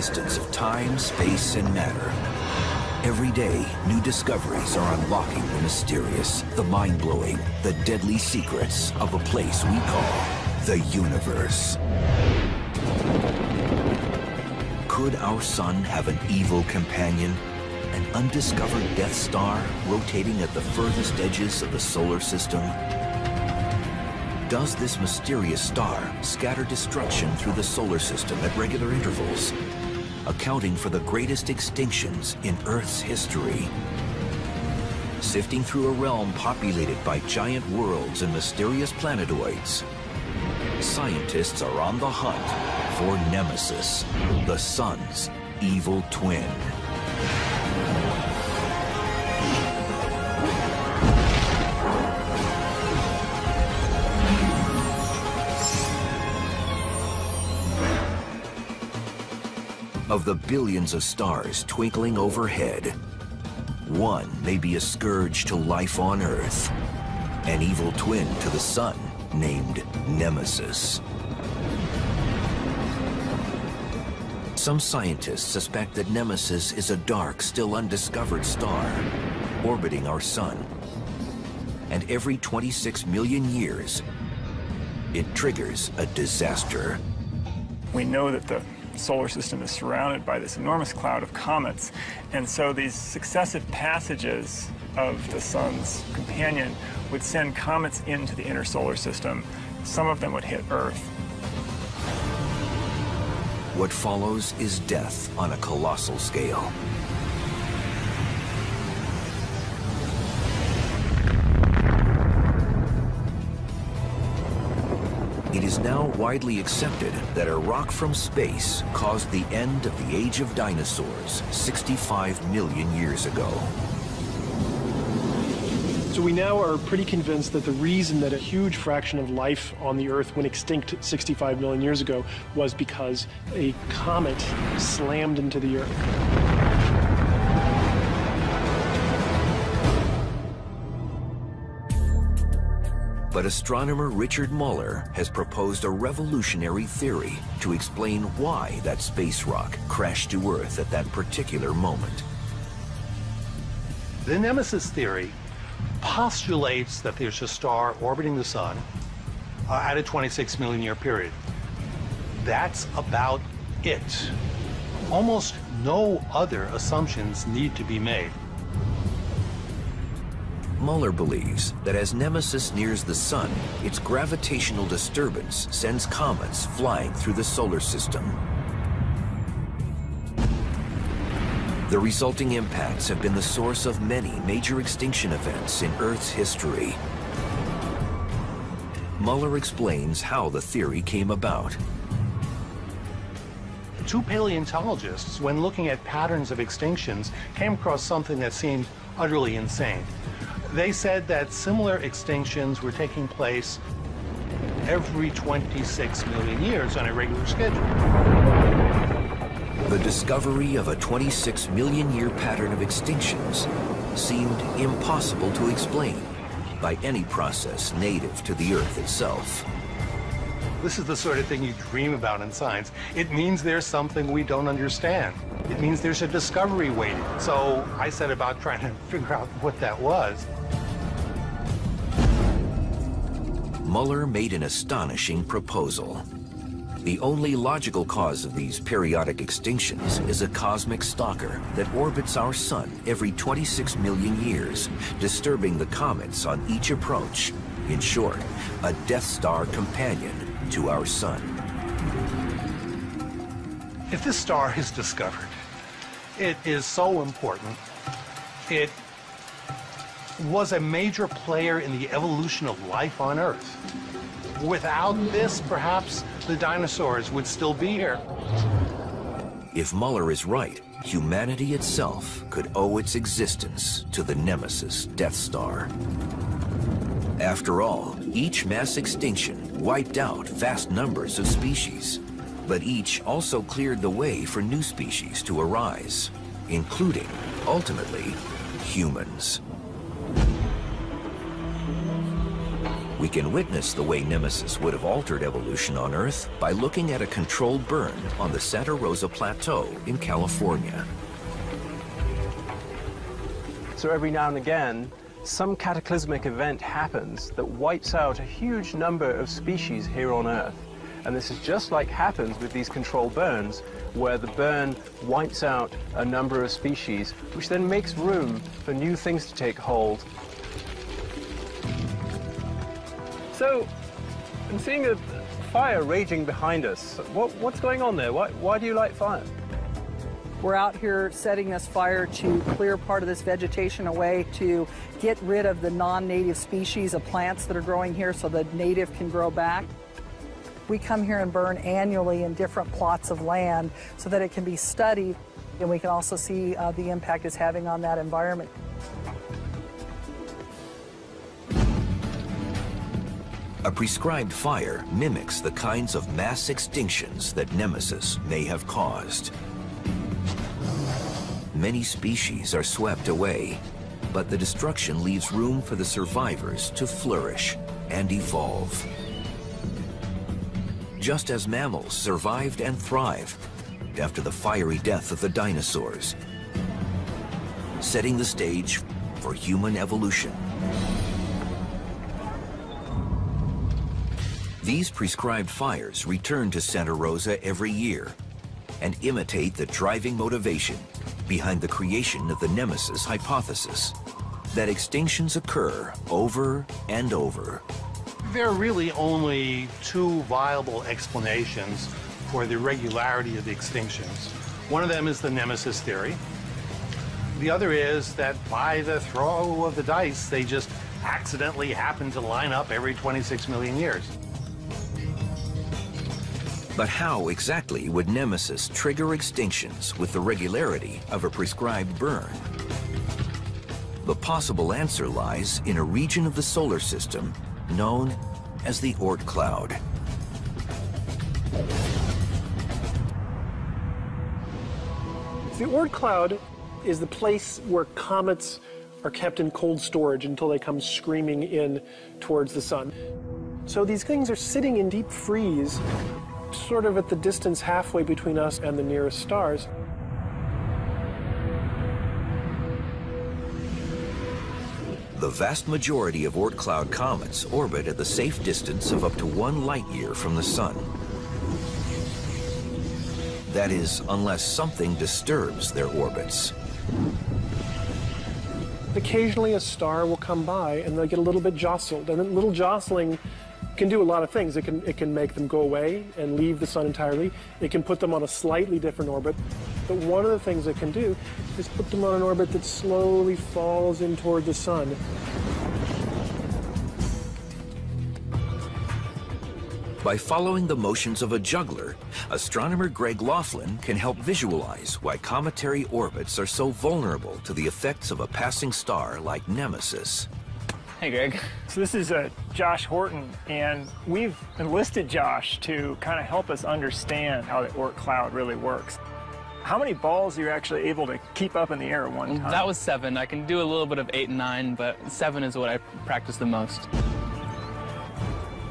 existence of time, space, and matter. Every day, new discoveries are unlocking the mysterious, the mind-blowing, the deadly secrets of a place we call the universe. Could our sun have an evil companion? An undiscovered Death Star rotating at the furthest edges of the solar system? Does this mysterious star scatter destruction through the solar system at regular intervals, accounting for the greatest extinctions in Earth's history? Sifting through a realm populated by giant worlds and mysterious planetoids, scientists are on the hunt for Nemesis, the sun's evil twin. Of the billions of stars twinkling overhead, one may be a scourge to life on Earth, an evil twin to the sun named Nemesis. Some scientists suspect that Nemesis is a dark, still undiscovered star orbiting our sun. And every 26 million years, it triggers a disaster. We know that the solar system is surrounded by this enormous cloud of comets, and so these successive passages of the sun's companion would send comets into the inner solar system. Some of them would hit Earth. What follows is death on a colossal scale. It is now widely accepted that a rock from space caused the end of the age of dinosaurs 65 million years ago. So we now are pretty convinced that the reason that a huge fraction of life on the Earth went extinct 65 million years ago was because a comet slammed into the Earth. But astronomer Richard Muller has proposed a revolutionary theory to explain why that space rock crashed to Earth at that particular moment. The Nemesis theory postulates that there's a star orbiting the sun at a 26 million year period. That's about it. Almost no other assumptions need to be made. Muller believes that as Nemesis nears the sun, its gravitational disturbance sends comets flying through the solar system. The resulting impacts have been the source of many major extinction events in Earth's history. Muller explains how the theory came about. Two paleontologists, when looking at patterns of extinctions, came across something that seemed utterly insane. They said that similar extinctions were taking place every 26 million years on a regular schedule. The discovery of a 26 million year pattern of extinctions seemed impossible to explain by any process native to the Earth itself. This is the sort of thing you dream about in science. It means there's something we don't understand. It means there's a discovery waiting. So I set about trying to figure out what that was. Muller made an astonishing proposal. The only logical cause of these periodic extinctions is a cosmic stalker that orbits our sun every 26 million years, disturbing the comets on each approach. In short, a Death Star companion to our sun. If this star is discovered, it is so important. It was a major player in the evolution of life on Earth. Without this, perhaps the dinosaurs would still be here. If Muller is right, humanity itself could owe its existence to the Nemesis Death Star. After all, each mass extinction wiped out vast numbers of species, but each also cleared the way for new species to arise, including, ultimately, humans. We can witness the way Nemesis would have altered evolution on Earth by looking at a controlled burn on the Santa Rosa Plateau in California. So every now and again, some cataclysmic event happens that wipes out a huge number of species here on Earth. And this is just like happens with these controlled burns, where the burn wipes out a number of species, which then makes room for new things to take hold. So, I'm seeing a fire raging behind us. What's going on there? Why do you light fire? We're out here setting this fire to clear part of this vegetation away to get rid of the non-native species of plants that are growing here so the native can grow back. We come here and burn annually in different plots of land so that it can be studied, and we can also see the impact it's having on that environment. A prescribed fire mimics the kinds of mass extinctions that Nemesis may have caused. Many species are swept away, but the destruction leaves room for the survivors to flourish and evolve. Just as mammals survived and thrived after the fiery death of the dinosaurs, setting the stage for human evolution. These prescribed fires return to Santa Rosa every year and imitate the driving motivation behind the creation of the Nemesis hypothesis, that extinctions occur over and over. There are really only two viable explanations for the irregularity of the extinctions. One of them is the Nemesis theory. The other is that by the throw of the dice, they just accidentally happen to line up every 26 million years. But how exactly would Nemesis trigger extinctions with the regularity of a prescribed burn? The possible answer lies in a region of the solar system known as the Oort cloud. The Oort cloud is the place where comets are kept in cold storage until they come screaming in towards the sun. So these things are sitting in deep freeze, sort of at the distance halfway between us and the nearest stars. The vast majority of Oort cloud comets orbit at the safe distance of up to 1 light-year from the sun. That is, unless something disturbs their orbits. Occasionally a star will come by and they'll get a little bit jostled, and a little jostling can do a lot of things. It can make them go away and leave the sun entirely. It can put them on a slightly different orbit. But one of the things it can do is put them on an orbit that slowly falls in toward the sun. By following the motions of a juggler, astronomer Greg Laughlin can help visualize why cometary orbits are so vulnerable to the effects of a passing star like Nemesis. Hey, Greg. So this is Josh Horton, and we've enlisted Josh to kind of help us understand how the Oort cloud really works. How many balls are you actually able to keep up in the air at one time? That was 7. I can do a little bit of 8 and 9, but 7 is what I practice the most.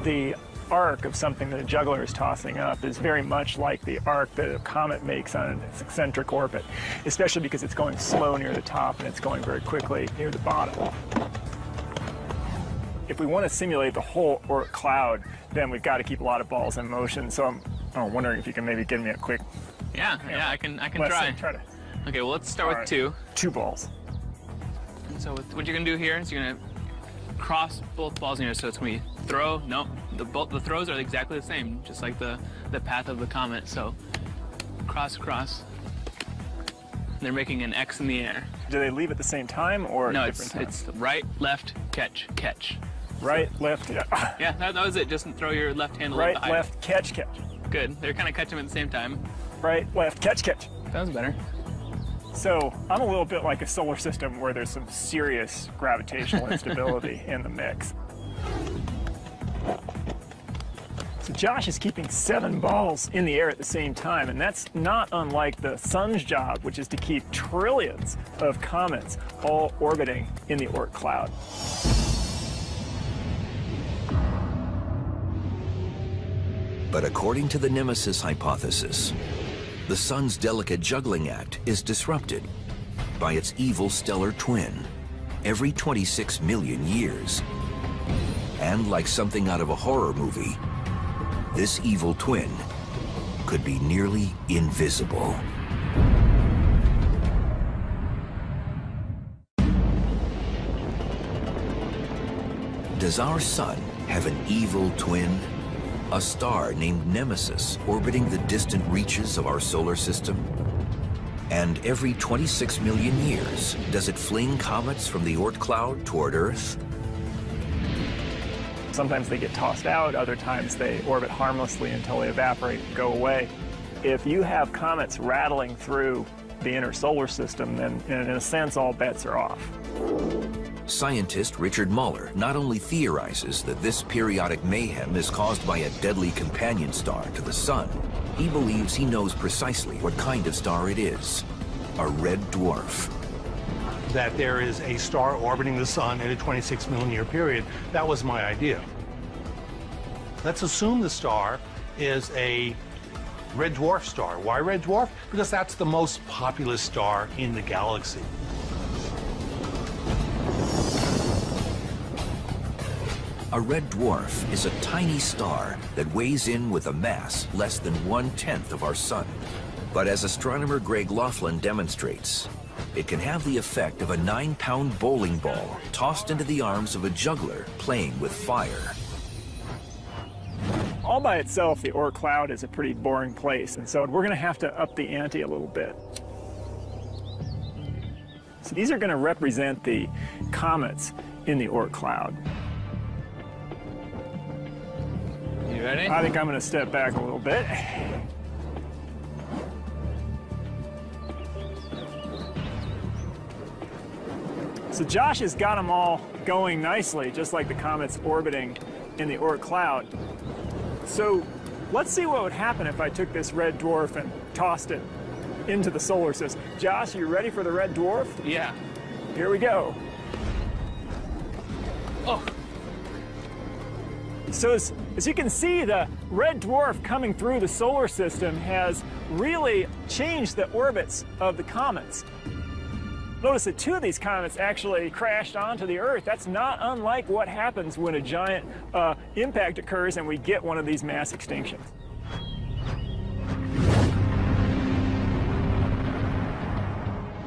The arc of something that a juggler is tossing up is very much like the arc that a comet makes on its eccentric orbit, especially because it's going slow near the top and it's going very quickly near the bottom. If we want to simulate the whole Oort cloud, then we've got to keep a lot of balls in motion. So I'm wondering if you can maybe give me a quick... Yeah, I can try. Try to... Okay, well, let's start with 2. 2 balls. And so what you're going to do here is you're going to cross both balls in here. So it's going to be throw. No, the throws are exactly the same, just like the path of the comet. So cross, cross. And they're making an X in the air. Do they leave at the same time or no? Different times? It's right, left, catch, catch. Right, left, yeah. Yeah, that was it. Just throw your left hand a right, little bit higher. left, catch, catch. Good. They're kind of catching them at the same time. Right, left, catch, catch. That was better. So I'm a little bit like a solar system where there's some serious gravitational instability in the mix. So Josh is keeping 7 balls in the air at the same time, and that's not unlike the sun's job, which is to keep trillions of comets all orbiting in the Oort cloud. But according to the Nemesis hypothesis, the sun's delicate juggling act is disrupted by its evil stellar twin every 26 million years. And like something out of a horror movie, this evil twin could be nearly invisible. Does our sun have an evil twin? A star named Nemesis orbiting the distant reaches of our solar system? And every 26 million years, does it fling comets from the Oort cloud toward Earth? Sometimes they get tossed out, other times they orbit harmlessly until they evaporate and go away. If you have comets rattling through the inner solar system, then in a sense all bets are off. Scientist Richard Muller not only theorizes that this periodic mayhem is caused by a deadly companion star to the sun, he believes he knows precisely what kind of star it is: a red dwarf. That there is a star orbiting the sun in a 26 million year period, that was my idea. Let's assume the star is a red dwarf star. Why red dwarf? Because that's the most populous star in the galaxy. A red dwarf is a tiny star that weighs in with a mass less than 1/10 of our sun. But as astronomer Greg Laughlin demonstrates, it can have the effect of a 9-pound bowling ball tossed into the arms of a juggler playing with fire. All by itself, the Oort cloud is a pretty boring place, and so we're going to have to up the ante a little bit. So these are going to represent the comets in the Oort cloud. You ready? I think I'm going to step back a little bit. So Josh has got them all going nicely, just like the comets orbiting in the Oort cloud. So let's see what would happen if I took this red dwarf and tossed it into the solar system. Josh, are you ready for the red dwarf? Yeah. Here we go. Oh. So as you can see, the red dwarf coming through the solar system has really changed the orbits of the comets. Notice that 2 of these comets actually crashed onto the Earth. That's not unlike what happens when a giant impact occurs and we get one of these mass extinctions.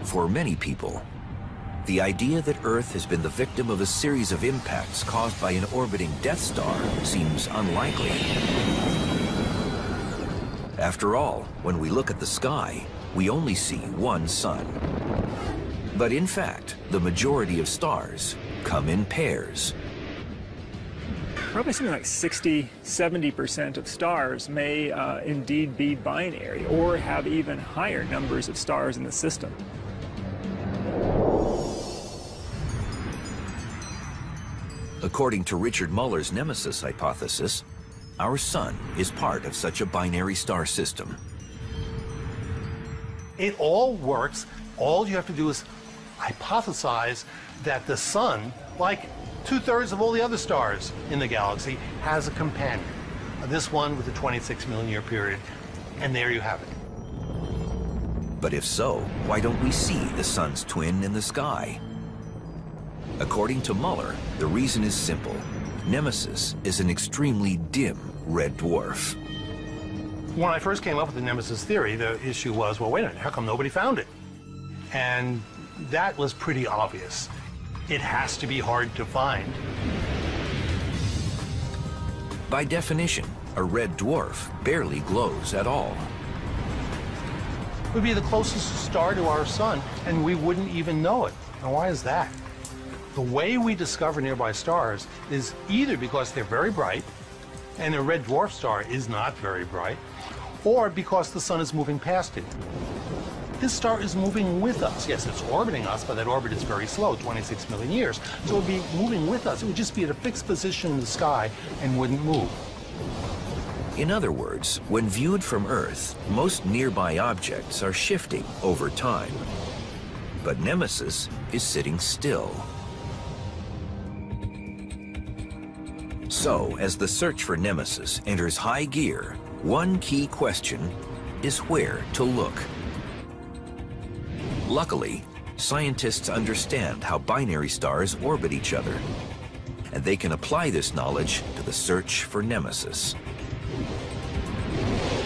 For many people, the idea that Earth has been the victim of a series of impacts caused by an orbiting Death Star seems unlikely. After all, when we look at the sky, we only see one sun. But in fact, the majority of stars come in pairs. Probably something like 60–70% of stars may indeed be binary or have even higher numbers of stars in the system. According to Richard Muller's Nemesis hypothesis, our sun is part of such a binary star system. It all works. All you have to do is hypothesize that the sun, like 2/3 of all the other stars in the galaxy, has a companion. This one with a 26 million year period, and there you have it. But if so, why don't we see the sun's twin in the sky? According to Muller, the reason is simple. Nemesis is an extremely dim red dwarf. When I first came up with the Nemesis theory, the issue was, well, wait a minute, how come nobody found it? And that was pretty obvious. It has to be hard to find. By definition, a red dwarf barely glows at all. It would be the closest star to our sun, and we wouldn't even know it. Now, why is that? The way we discover nearby stars is either because they're very bright, and a red dwarf star is not very bright, or because the sun is moving past it. This star is moving with us. Yes, it's orbiting us, but that orbit is very slow, 26 million years. So it would be moving with us. It would just be at a fixed position in the sky and wouldn't move. In other words, when viewed from Earth, most nearby objects are shifting over time. But Nemesis is sitting still. So, as the search for Nemesis enters high gear, one key question is where to look. Luckily, scientists understand how binary stars orbit each other, and they can apply this knowledge to the search for Nemesis.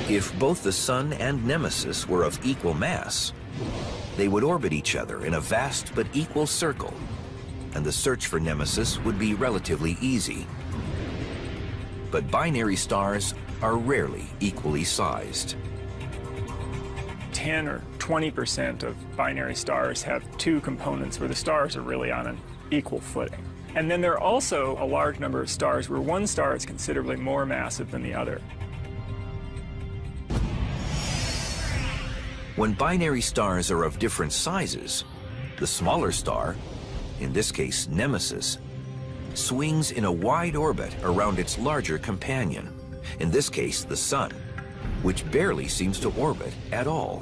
If both the Sun and Nemesis were of equal mass, they would orbit each other in a vast but equal circle, and the search for Nemesis would be relatively easy. But binary stars are rarely equally sized. 10 or 20% of binary stars have two components where the stars are really on an equal footing. And then there are also a large number of stars where one star is considerably more massive than the other. When binary stars are of different sizes, the smaller star, in this case Nemesis, swings in a wide orbit around its larger companion, in this case the Sun, which barely seems to orbit at all.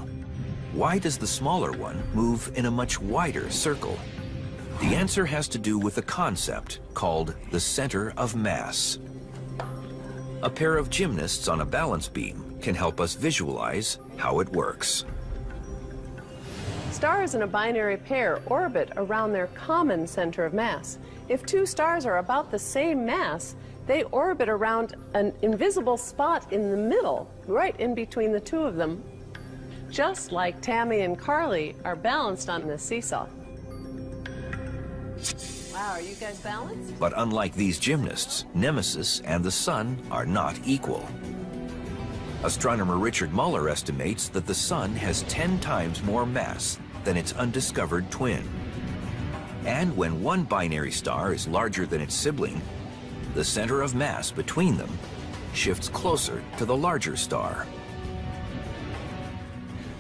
Why does the smaller one move in a much wider circle? The answer has to do with a concept called the center of mass. A pair of gymnasts on a balance beam can help us visualize how it works. Stars in a binary pair orbit around their common center of mass. If two stars are about the same mass, they orbit around an invisible spot in the middle, right in between the two of them, just like Tammy and Carly are balanced on this seesaw. Wow, are you guys balanced? But unlike these gymnasts, Nemesis and the Sun are not equal. Astronomer Richard Muller estimates that the Sun has 10 times more mass than its undiscovered twin. And when one binary star is larger than its sibling, the center of mass between them shifts closer to the larger star.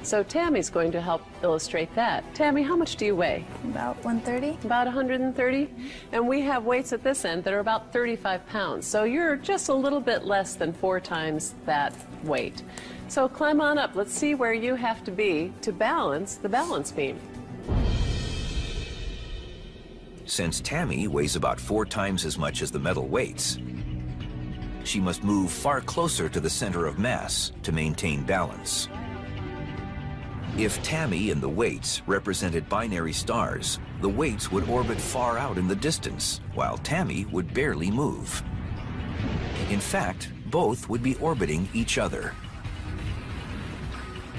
So Tammy's going to help illustrate that. Tammy, how much do you weigh? About 130. About 130. And we have weights at this end that are about 35 pounds. So you're just a little bit less than 4 times that weight. So climb on up. Let's see where you have to be to balance the balance beam. Since Tammy weighs about 4 times as much as the metal weights, she must move far closer to the center of mass to maintain balance. If Tammy and the weights represented binary stars, the weights would orbit far out in the distance, while Tammy would barely move. In fact, both would be orbiting each other.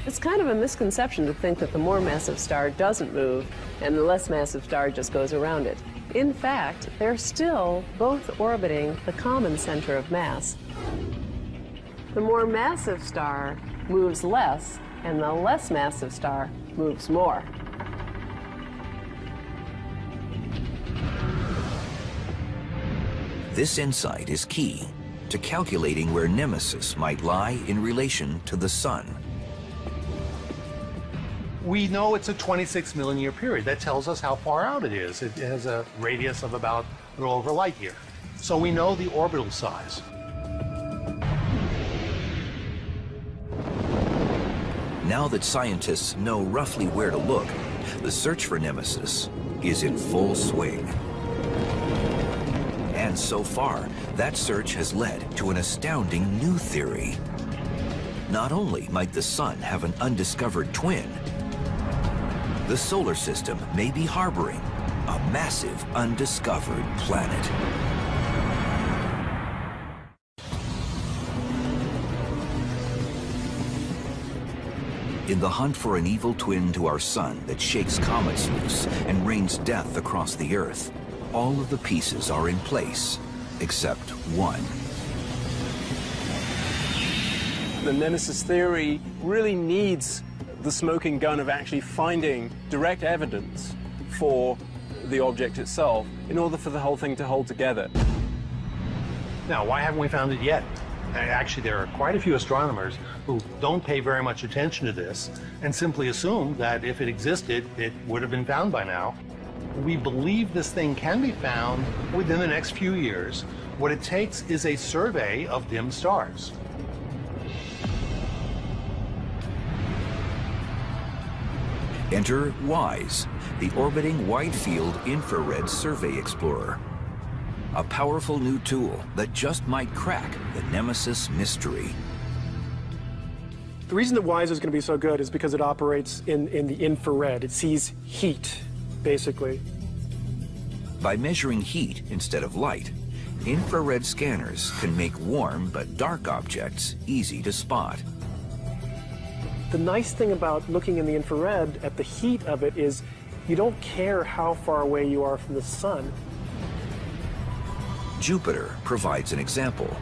It's kind of a misconception to think that the more massive star doesn't move and the less massive star just goes around it. In fact, they're still both orbiting the common center of mass. The more massive star moves less, and the less massive star moves more. This insight is key to calculating where Nemesis might lie in relation to the Sun. We know it's a 26 million year period. That tells us how far out it is. It has a radius of about a little over a light year. So we know the orbital size. Now that scientists know roughly where to look, the search for Nemesis is in full swing. And so far, that search has led to an astounding new theory. Not only might the Sun have an undiscovered twin, the solar system may be harboring a massive undiscovered planet. In the hunt for an evil twin to our Sun that shakes comets loose and rains death across the Earth, all of the pieces are in place, except one. The Nemesis theory really needs the smoking gun of actually finding direct evidence for the object itself in order for the whole thing to hold together. Now, why haven't we found it yet? Actually, there are quite a few astronomers who don't pay very much attention to this and simply assume that if it existed, it would have been found by now. We believe this thing can be found within the next few years. What it takes is a survey of dim stars. Enter WISE, the orbiting wide-field infrared survey explorer. a powerful new tool that just might crack the Nemesis mystery. The reason that WISE is going to be so good is because it operates in the infrared. It sees heat, basically. By measuring heat instead of light, infrared scanners can make warm but dark objects easy to spot. The nice thing about looking in the infrared at the heat of it is you don't care how far away you are from the sun. Jupiter provides an example.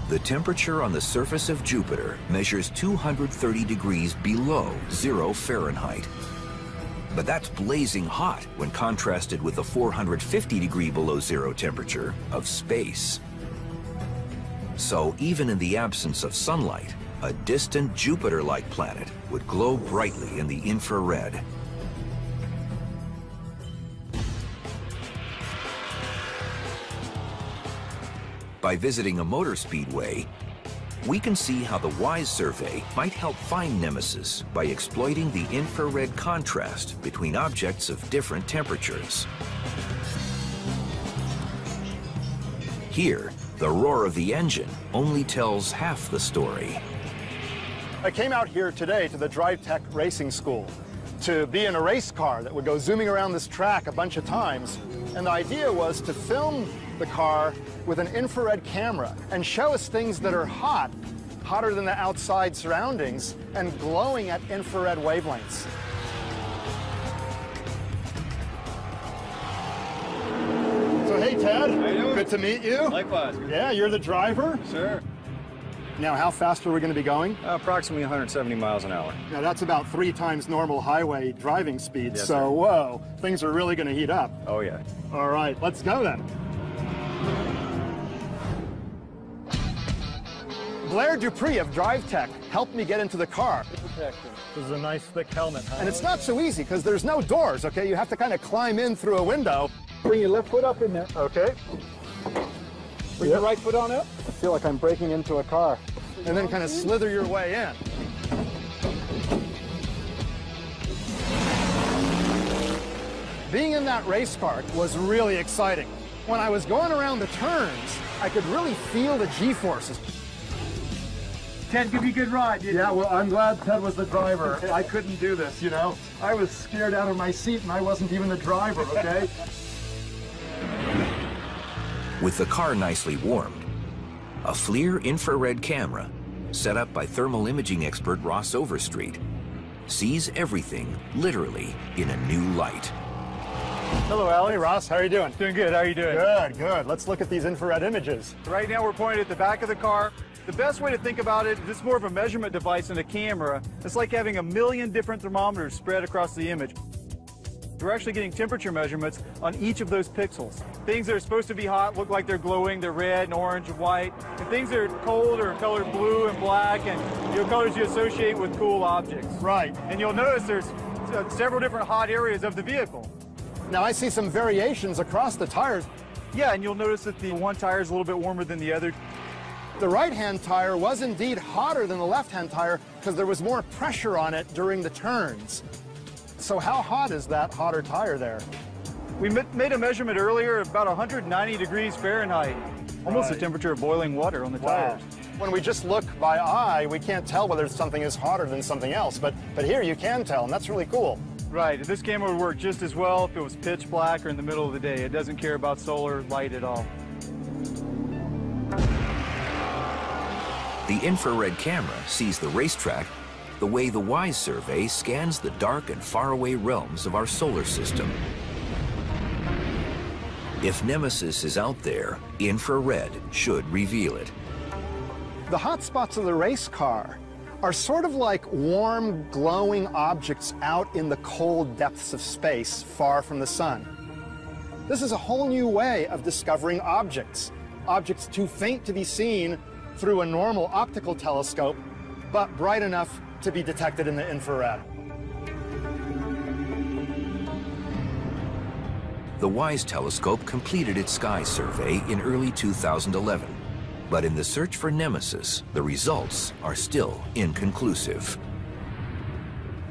The temperature on the surface of Jupiter measures 230 degrees below 0 Fahrenheit. But that's blazing hot when contrasted with the 450 degree below zero temperature of space. So even in the absence of sunlight, a distant Jupiter-like planet would glow brightly in the infrared. By visiting a motor speedway, we can see how the WISE survey might help find Nemesis by exploiting the infrared contrast between objects of different temperatures. Here, the roar of the engine only tells half the story. I came out here today to the Drive Tech Racing School to be in a race car that would go zooming around this track a bunch of times. And the idea was to film the car with an infrared camera and show us things that are hot, hotter than the outside surroundings, and glowing at infrared wavelengths. So hey Ted, how you doing? Good to meet you. Likewise. Yeah, you're the driver? Sure. Now, how fast are we going to be going? Approximately 170 miles an hour. Now, that's about 3 times normal highway driving speed, Yes, so sir. whoa, things are really going to heat up. Oh, yeah. All right, let's go then. Blair Dupree of Drive Tech helped me get into the car. This is a nice thick helmet. And it's not so easy because there's no doors, okay? You have to kind of climb in through a window. Bring your left foot up in there. Okay. Bring your right foot on up. I feel like I'm breaking into a car. And then kind of slither your way in. Being in that race car was really exciting. When I was going around the turns, I could really feel the G-forces. Ted, give you a good ride, didn't Yeah, well, I'm glad Ted was the driver. I couldn't do this, you know? I was scared out of my seat and I wasn't even the driver, okay? With the car nicely warmed, a FLIR infrared camera, set up by thermal imaging expert Ross Overstreet, sees everything literally in a new light. Hello, Allie. Ross, how are you doing? Doing good. How are you doing? Good, good. Let's look at these infrared images. Right now we're pointed at the back of the car. The best way to think about it is it's more of a measurement device than a camera. It's like having a million different thermometers spread across the image. We're actually getting temperature measurements on each of those pixels. Things that are supposed to be hot look like they're glowing. They're red and orange and white. And things that are cold are colored blue and black, and colors you associate with cool objects. Right. And you'll notice there's several different hot areas of the vehicle. Now, I see some variations across the tires. Yeah, and you'll notice that the one tire is a little bit warmer than the other. The right-hand tire was indeed hotter than the left-hand tire because there was more pressure on it during the turns. So how hot is that hotter tire there? We made a measurement earlier of about 190 degrees Fahrenheit, almost the temperature of boiling water on the tires. When we just look by eye, we can't tell whether something is hotter than something else, but here you can tell, and that's really cool. Right, this camera would work just as well if it was pitch black or in the middle of the day. It doesn't care about solar light at all. The infrared camera sees the racetrack the way the WISE survey scans the dark and faraway realms of our solar system. If Nemesis is out there, infrared should reveal it. The hot spots of the race car are sort of like warm, glowing objects out in the cold depths of space, far from the sun. This is a whole new way of discovering objects. Objects too faint to be seen through a normal optical telescope, but bright enough to be detected in the infrared. The WISE telescope completed its sky survey in early 2011. But in the search for Nemesis, the results are still inconclusive.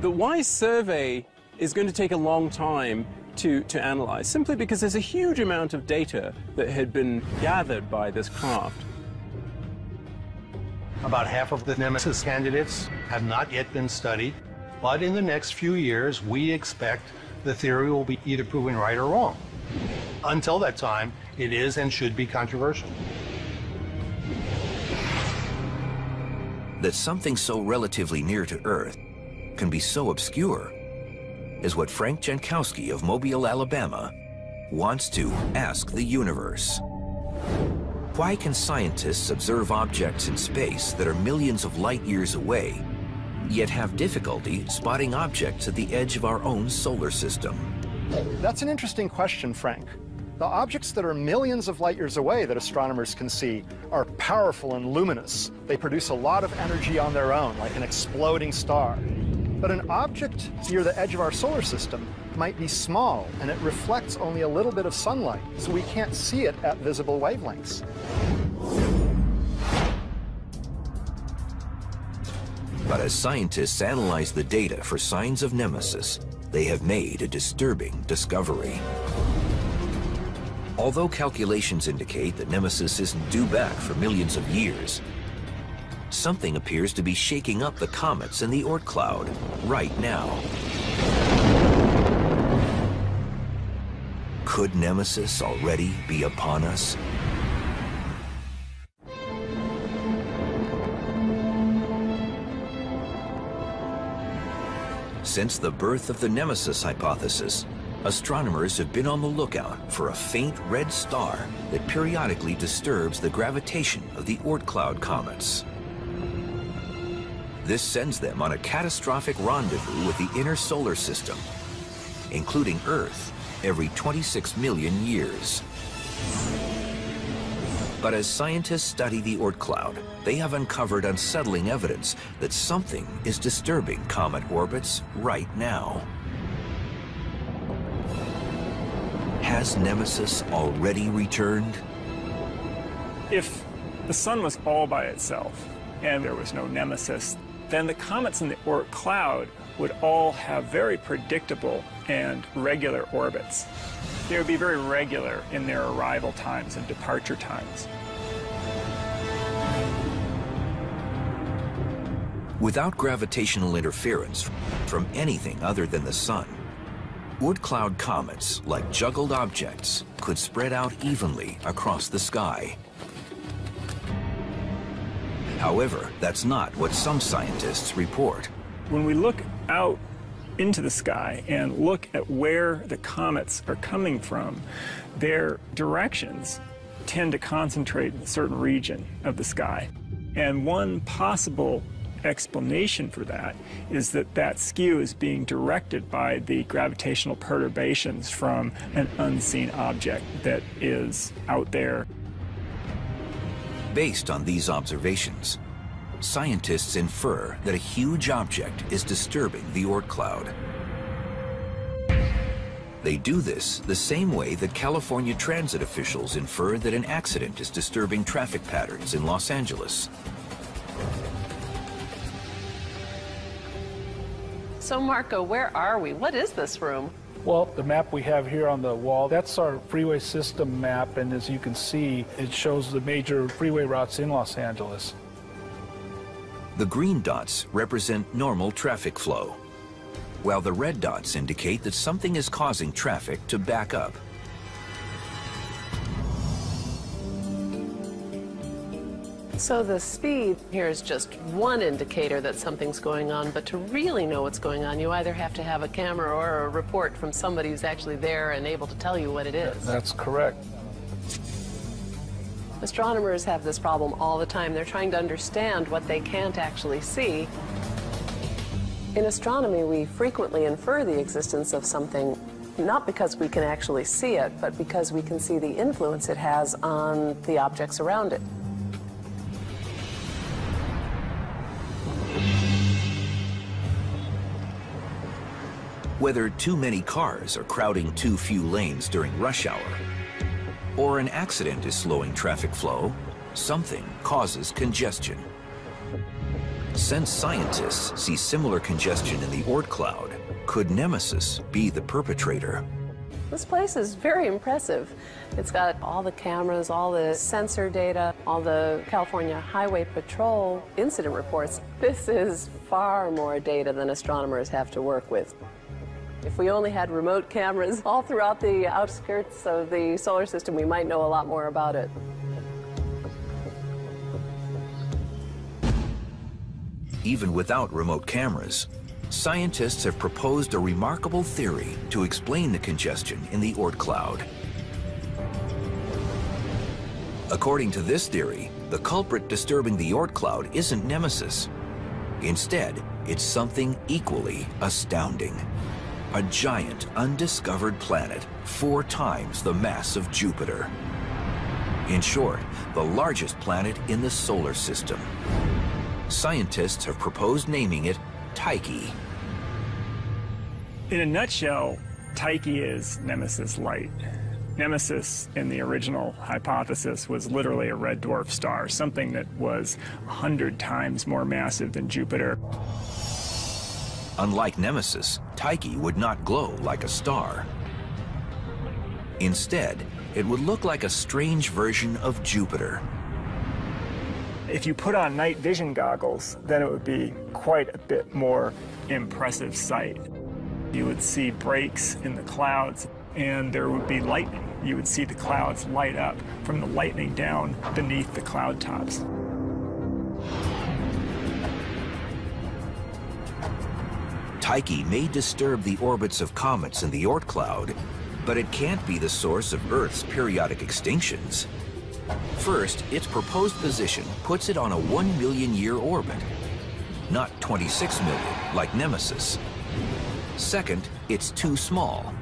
The WISE survey is going to take a long time to analyze, simply because there's a huge amount of data that had been gathered by this craft. About half of the Nemesis candidates have not yet been studied, but in the next few years, we expect the theory will be either proven right or wrong. Until that time, it is and should be controversial. That something so relatively near to Earth can be so obscure is what Frank Jankowski of Mobile, Alabama, wants to ask the universe. Why can scientists observe objects in space that are millions of light years away, yet have difficulty spotting objects at the edge of our own solar system? That's an interesting question, Frank. The objects that are millions of light years away that astronomers can see are powerful and luminous. They produce a lot of energy on their own, like an exploding star. But an object near the edge of our solar system might be small, and it reflects only a little bit of sunlight, so we can't see it at visible wavelengths. But as scientists analyze the data for signs of Nemesis, they have made a disturbing discovery. Although calculations indicate that Nemesis isn't due back for millions of years, something appears to be shaking up the comets in the Oort cloud right now. Could Nemesis already be upon us? Since the birth of the Nemesis hypothesis, astronomers have been on the lookout for a faint red star that periodically disturbs the gravitation of the Oort cloud comets. This sends them on a catastrophic rendezvous with the inner solar system, including Earth, every 26 million years. But as scientists study the Oort cloud, they have uncovered unsettling evidence that something is disturbing comet orbits right now. Has Nemesis already returned? If the sun was all by itself and there was no Nemesis, then the comets in the Oort cloud would all have very predictable and regular orbits. They would be very regular in their arrival times and departure times. Without gravitational interference from anything other than the sun, Oort cloud comets, like juggled objects, could spread out evenly across the sky. However, that's not what some scientists report. When we look out into the sky and look at where the comets are coming from, their directions tend to concentrate in a certain region of the sky. And one possible explanation for that is that that skew is being directed by the gravitational perturbations from an unseen object that is out there. Based on these observations, scientists infer that a huge object is disturbing the Oort cloud. They do this the same way that California transit officials infer that an accident is disturbing traffic patterns in Los Angeles. So Marco, where are we? What is this room? Well, the map we have here on the wall, that's our freeway system map, and as you can see, it shows the major freeway routes in Los Angeles. The green dots represent normal traffic flow, while the red dots indicate that something is causing traffic to back up. So the speed here is just one indicator that something's going on, but to really know what's going on, you either have to have a camera or a report from somebody who's actually there and able to tell you what it is. That's correct. Astronomers have this problem all the time. They're trying to understand what they can't actually see. In astronomy, we frequently infer the existence of something not because we can actually see it, but because we can see the influence it has on the objects around it. Whether too many cars are crowding too few lanes during rush hour, or an accident is slowing traffic flow, something causes congestion. Since scientists see similar congestion in the Oort cloud, could Nemesis be the perpetrator? This place is very impressive. It's got all the cameras, all the sensor data, all the California Highway Patrol incident reports. This is far more data than astronomers have to work with. If we only had remote cameras all throughout the outskirts of the solar system, we might know a lot more about it. Even without remote cameras, scientists have proposed a remarkable theory to explain the congestion in the Oort cloud. According to this theory, the culprit disturbing the Oort cloud isn't Nemesis. Instead, it's something equally astounding. A giant, undiscovered planet 4 times the mass of Jupiter. In short, the largest planet in the solar system. Scientists have proposed naming it Tyche. In a nutshell, Tyche is Nemesis light. Nemesis, in the original hypothesis, was literally a red dwarf star, something that was 100 times more massive than Jupiter. Unlike Nemesis, Tyche would not glow like a star. Instead, it would look like a strange version of Jupiter. If you put on night vision goggles, then it would be quite a bit more impressive sight. You would see breaks in the clouds, and there would be lightning. You would see the clouds light up from the lightning down beneath the cloud tops. Tyche may disturb the orbits of comets in the Oort cloud, but it can't be the source of Earth's periodic extinctions. First, its proposed position puts it on a 1 million-year orbit, not 26 million like Nemesis. Second, it's too small.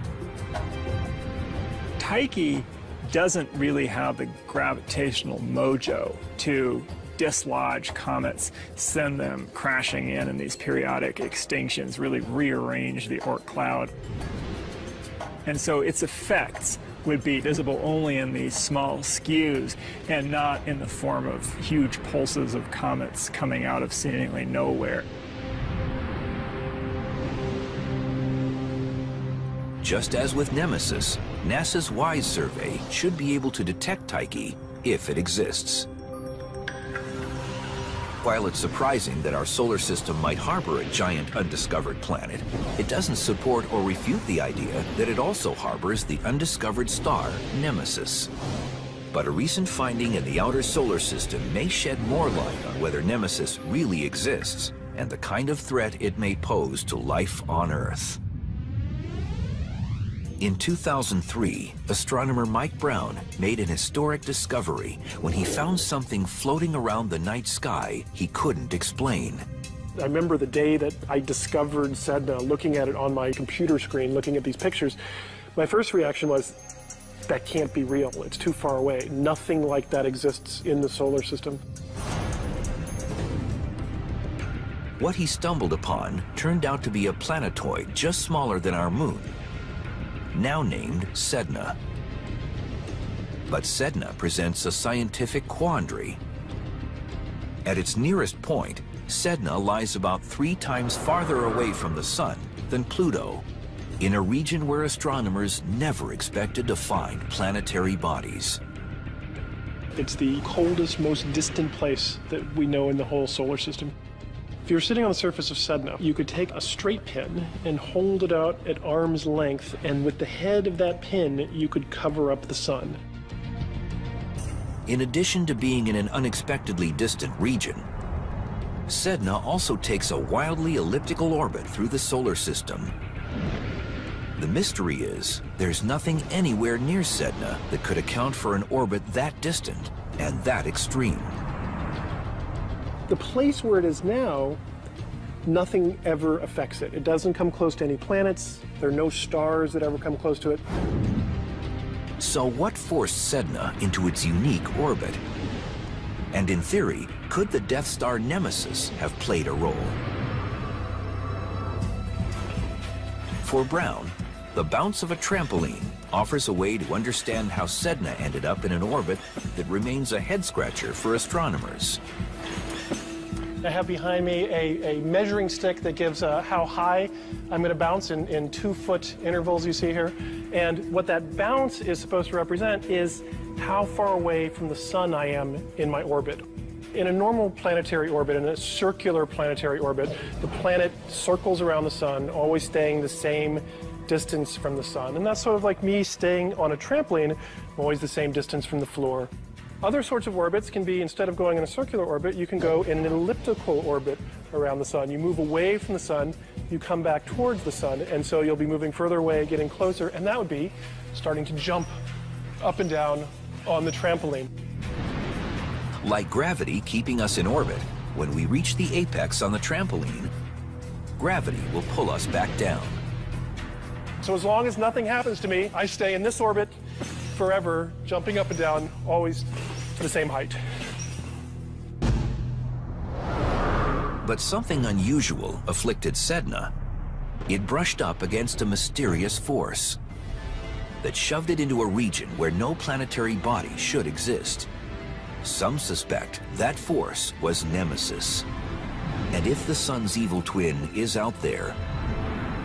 Tyche doesn't really have the gravitational mojo to dislodge comets, send them crashing in these periodic extinctions, really rearrange the Oort cloud. And so its effects would be visible only in these small skews and not in the form of huge pulses of comets coming out of seemingly nowhere. Just as with Nemesis, NASA's WISE survey should be able to detect Tyche if it exists. While it's surprising that our solar system might harbor a giant undiscovered planet, it doesn't support or refute the idea that it also harbors the undiscovered star, Nemesis. But a recent finding in the outer solar system may shed more light on whether Nemesis really exists and the kind of threat it may pose to life on Earth. In 2003, astronomer Mike Brown made an historic discovery when he found something floating around the night sky he couldn't explain. I remember the day that I discovered Sedna, looking at it on my computer screen, looking at these pictures. My first reaction was, that can't be real. It's too far away. Nothing like that exists in the solar system. What he stumbled upon turned out to be a planetoid just smaller than our moon, now named Sedna. But Sedna presents a scientific quandary. At its nearest point, Sedna lies about 3 times farther away from the Sun than Pluto, in a region where astronomers never expected to find planetary bodies. It's the coldest, most distant place that we know in the whole solar system. If you were sitting on the surface of Sedna, you could take a straight pin and hold it out at arm's length, and with the head of that pin, you could cover up the Sun. In addition to being in an unexpectedly distant region, Sedna also takes a wildly elliptical orbit through the solar system. The mystery is, there's nothing anywhere near Sedna that could account for an orbit that distant and that extreme. The place where it is now, nothing ever affects it. It doesn't come close to any planets. There are no stars that ever come close to it. So what forced Sedna into its unique orbit? And in theory, could the Death Star Nemesis have played a role? For Brown, the bounce of a trampoline offers a way to understand how Sedna ended up in an orbit that remains a head-scratcher for astronomers. I have behind me a measuring stick that gives how high I'm going to bounce in 2-foot intervals you see here. And what that bounce is supposed to represent is how far away from the sun I am in my orbit. In a normal planetary orbit, in a circular planetary orbit, the planet circles around the sun, always staying the same distance from the sun. And that's sort of like me staying on a trampoline, always the same distance from the floor. Other sorts of orbits can be, instead of going in a circular orbit, you can go in an elliptical orbit around the sun. You move away from the sun, you come back towards the sun, and so you'll be moving further away, getting closer, and that would be starting to jump up and down on the trampoline. Like gravity keeping us in orbit, when we reach the apex on the trampoline, gravity will pull us back down. So as long as nothing happens to me, I stay in this orbit forever, jumping up and down, always to the same height. But something unusual afflicted Sedna. It brushed up against a mysterious force that shoved it into a region where no planetary body should exist. Some suspect that force was Nemesis. And if the sun's evil twin is out there,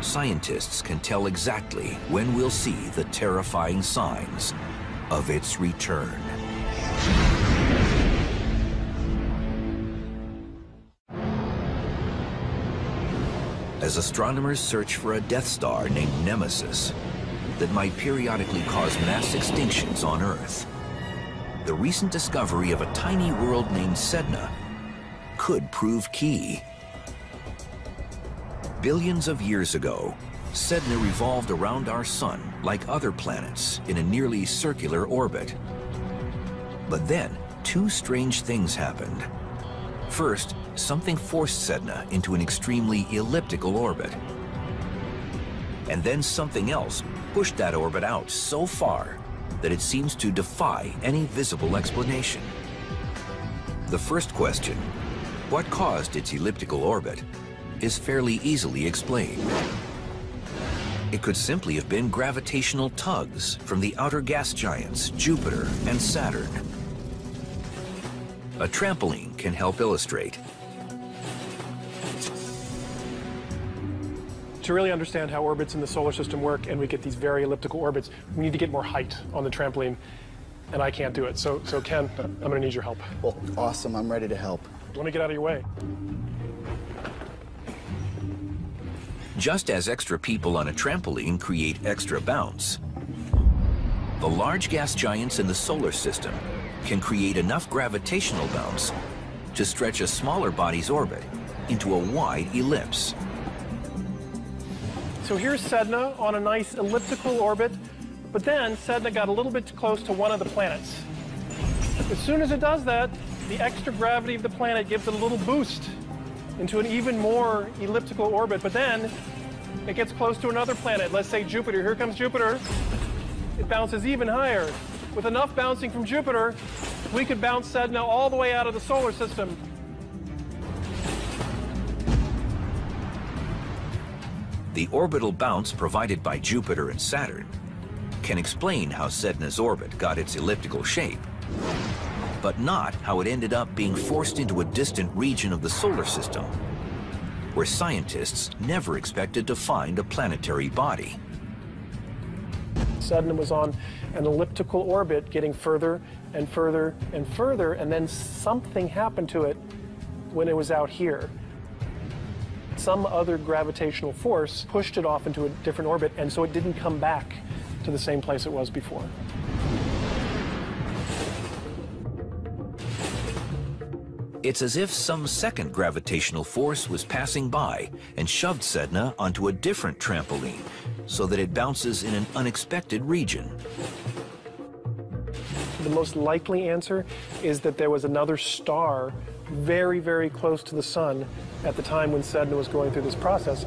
scientists can tell exactly when we'll see the terrifying signs of its return. As astronomers search for a Death Star named Nemesis that might periodically cause mass extinctions on Earth, the recent discovery of a tiny world named Sedna could prove key. Billions of years ago, Sedna revolved around our sun like other planets in a nearly circular orbit. But then, two strange things happened. First, something forced Sedna into an extremely elliptical orbit. And then something else pushed that orbit out so far that it seems to defy any visible explanation. The first question, what caused its elliptical orbit, is fairly easily explained. It could simply have been gravitational tugs from the outer gas giants Jupiter and Saturn. A trampoline can help illustrate. To really understand how orbits in the solar system work and we get these very elliptical orbits, we need to get more height on the trampoline, and I can't do it. So Ken, I'm going to need your help. Well, awesome. I'm ready to help. Let me get out of your way. Just as extra people on a trampoline create extra bounce, the large gas giants in the solar system can create enough gravitational bounce to stretch a smaller body's orbit into a wide ellipse. So here's Sedna on a nice elliptical orbit, but then Sedna got a little bit close to one of the planets. As soon as it does that, the extra gravity of the planet gives it a little boost into an even more elliptical orbit, but then it gets close to another planet. Let's say Jupiter. Here comes Jupiter. It bounces even higher. With enough bouncing from Jupiter, we could bounce Sedna all the way out of the solar system. The orbital bounce provided by Jupiter and Saturn can explain how Sedna's orbit got its elliptical shape, but not how it ended up being forced into a distant region of the solar system, where scientists never expected to find a planetary body. Sedna was on an elliptical orbit, getting further and further and further, and then something happened to it when it was out here. Some other gravitational force pushed it off into a different orbit, and so it didn't come back to the same place it was before. It's as if some second gravitational force was passing by and shoved Sedna onto a different trampoline so that it bounces in an unexpected region. The most likely answer is that there was another star very, very close to the sun at the time when Sedna was going through this process.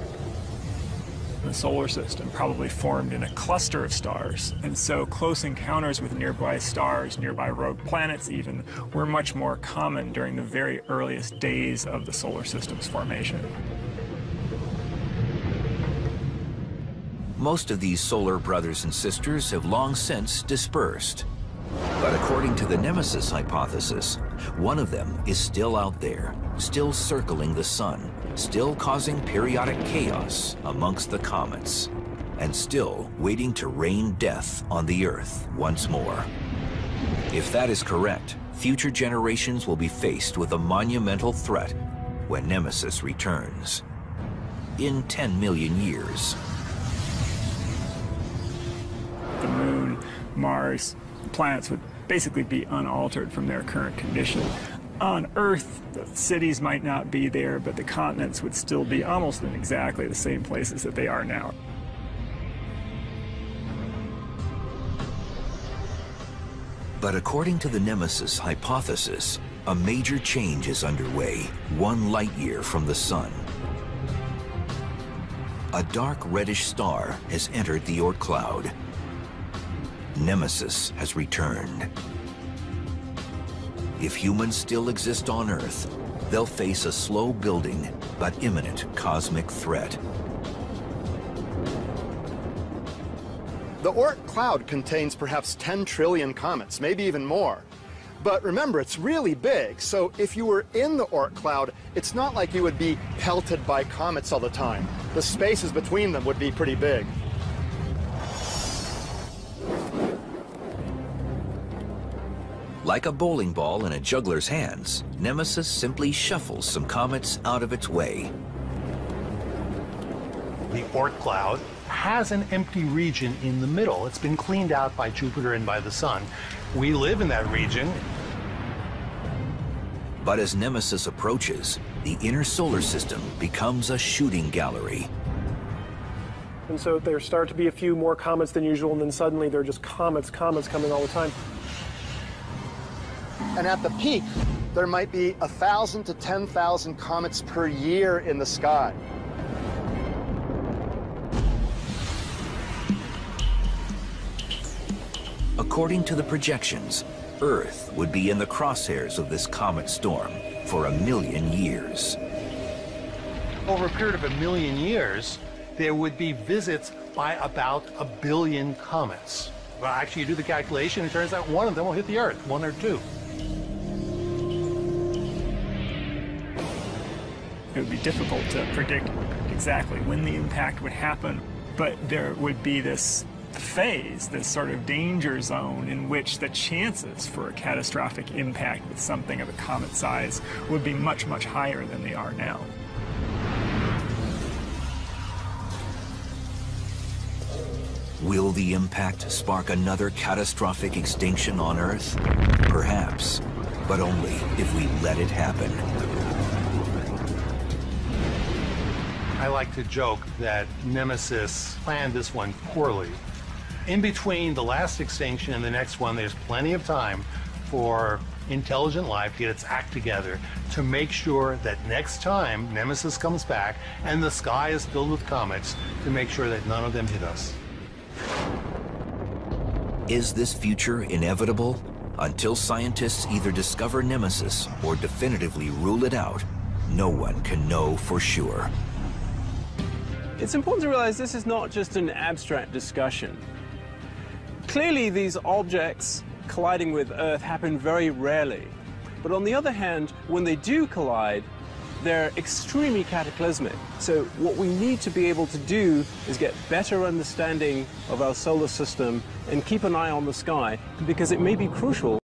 The solar system probably formed in a cluster of stars, and so close encounters with nearby stars, nearby rogue planets even, were much more common during the very earliest days of the solar system's formation. Most of these solar brothers and sisters have long since dispersed. But according to the Nemesis hypothesis, one of them is still out there, still circling the sun, still causing periodic chaos amongst the comets, and still waiting to rain death on the Earth once more. If that is correct, future generations will be faced with a monumental threat when Nemesis returns. In 10 million years. The moon, Mars, planets would basically be unaltered from their current condition. On Earth, the cities might not be there, but the continents would still be almost in exactly the same places that they are now. But according to the Nemesis hypothesis, a major change is underway 1 light year from the sun. A dark reddish star has entered the Oort cloud. Nemesis has returned. If humans still exist on Earth, they'll face a slow-building but imminent cosmic threat. The Oort cloud contains perhaps 10 trillion comets, maybe even more. But remember, it's really big, so if you were in the Oort cloud, it's not like you would be pelted by comets all the time. The spaces between them would be pretty big. Like a bowling ball in a juggler's hands, Nemesis simply shuffles some comets out of its way. The Oort cloud has an empty region in the middle. It's been cleaned out by Jupiter and by the Sun. We live in that region. But as Nemesis approaches, the inner solar system becomes a shooting gallery. And so there start to be a few more comets than usual, and then suddenly there are just comets coming all the time. And at the peak, there might be 1,000 to 10,000 comets per year in the sky. According to the projections, Earth would be in the crosshairs of this comet storm for 1 million years. Over a period of 1 million years, there would be visits by about 1 billion comets. Well, actually, you do the calculation, it turns out one of them will hit the Earth, 1 or 2. It would be difficult to predict exactly when the impact would happen, but there would be this phase, this sort of danger zone in which the chances for a catastrophic impact with something of a comet size would be much, much higher than they are now. Will the impact spark another catastrophic extinction on Earth? Perhaps, but only if we let it happen. I like to joke that Nemesis planned this one poorly. In between the last extinction and the next one, there's plenty of time for intelligent life to get its act together to make sure that next time Nemesis comes back and the sky is filled with comets, to make sure that none of them hit us. Is this future inevitable? Until scientists either discover Nemesis or definitively rule it out, no one can know for sure. It's important to realize this is not just an abstract discussion. Clearly, these objects colliding with Earth happen very rarely. But on the other hand, when they do collide, they're extremely cataclysmic. So what we need to be able to do is get better understanding of our solar system and keep an eye on the sky, because it may be crucial